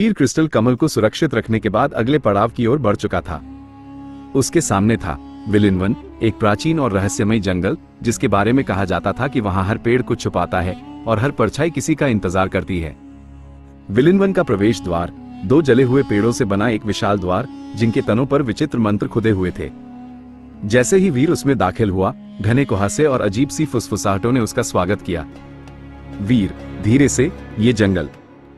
वीर crystal कमल को सुरक्षित रखने के बाद अगले पड़ाव की ओर बढ़ चुका था। उसके सामने था विलिनवन, एक प्राचीन और रहस्यमय जंगल जिसके बारे में कहा जाता था कि वहां हर पेड़ कुछ छुपाता है और हर परछाई किसी का इंतजार करती है। विलिनवन का प्रवेश द्वार दो जले हुए पेड़ों से बना एक विशाल द्वार, जिनके तनों पर विचित्र मंत्र खुदे हुए थे। जैसे ही वीर उसमें दाखिल हुआ, घने कुहासे और अजीब सी फुसफुसाहटों ने उसका स्वागत किया। वीर धीरे से, ये जंगल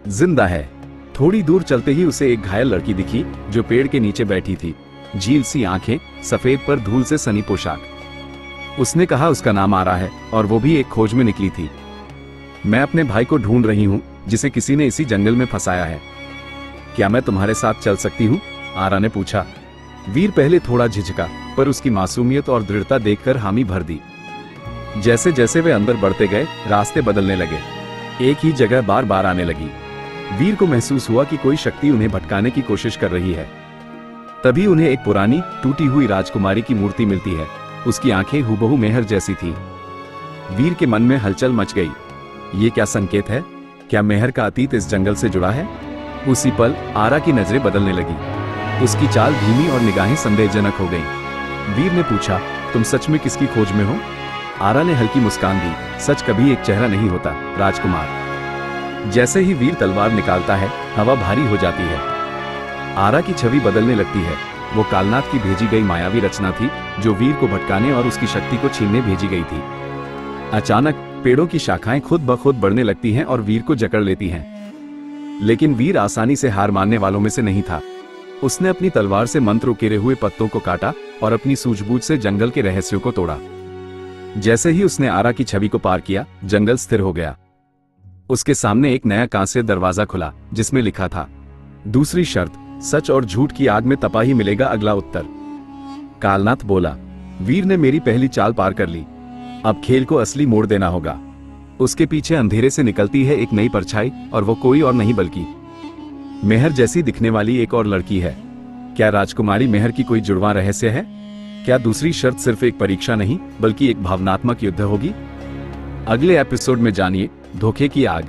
जिंदा है। थोड़ी दूर चलते ही उसे एक घायल लड़की दिखी जो पेड़ के नीचे बैठी थी, झील सी आंखें, सफेद पर धूल से सनी पोशाक। उसने कहा उसका नाम आरा है और वो भी एक खोज में निकली थी। मैं अपने भाई को ढूंढ रही हूँ जिसे किसी ने इसी जंगल में फंसाया है। क्या मैं तुम्हारे साथ चल सकती हूँ? आरा ने पूछा। वीर पहले थोड़ा झिझका, पर उसकी मासूमियत और दृढ़ता देखकर हामी भर दी। जैसे जैसे वे अंदर बढ़ते गए, रास्ते बदलने लगे, एक ही जगह बार बार आने लगी। वीर को महसूस हुआ कि कोई शक्ति उन्हें भटकाने की कोशिश कर रही है। तभी उन्हें एक पुरानी टूटी हुई राजकुमारी की मूर्ति मिलती है। उसकी आंखें हुबहू मेहर जैसी थी। वीर के मन में हलचल मच गई। ये क्या संकेत है? क्या मेहर का अतीत इस जंगल से जुड़ा है? उसी पल आरा की नजरें बदलने लगी। उसकी चाल धीमी और निगाहें संदेहजनक हो गईं। वीर ने पूछा, तुम सच में किसकी खोज में हो? आरा ने हल्की मुस्कान दी। सच कभी एक चेहरा नहीं होता, राजकुमार। जैसे ही वीर तलवार निकालता है, हवा भारी हो जाती है। आरा की छवि बदलने लगती है। वो कालनाथ की भेजी गई मायावी रचना थी जो वीर को भटकाने और उसकी शक्ति को छीनने भेजी गई थी। अचानक पेड़ों की शाखाएं खुद ब खुद बढ़ने लगती हैं और वीर को जकड़ लेती हैं। लेकिन वीर आसानी से हार मानने वालों में से नहीं था। उसने अपनी तलवार से मंत्र उकेरे हुए पत्तों को काटा और अपनी सूझबूझ से जंगल के रहस्यों को तोड़ा। जैसे ही उसने आरा की छवि को पार किया, जंगल स्थिर हो गया। उसके सामने एक नया कांस्य दरवाजा खुला जिसमें लिखा था, दूसरी शर्त, सच और झूठ की आग में तपा ही मिलेगा अगला उत्तर। कालनाथ बोला, वीर ने मेरी पहली चाल पार कर ली। अब खेल को असली मोड़ देना होगा। उसके पीछे अंधेरे से निकलती है एक नई परछाई, और वो कोई और नहीं बल्कि मेहर जैसी दिखने वाली एक और लड़की है। क्या राजकुमारी मेहर की कोई जुड़वां रहस्य है? क्या दूसरी शर्त सिर्फ एक परीक्षा नहीं बल्कि एक भावनात्मक युद्ध होगी? अगले एपिसोड में जानिए धोखे की आग।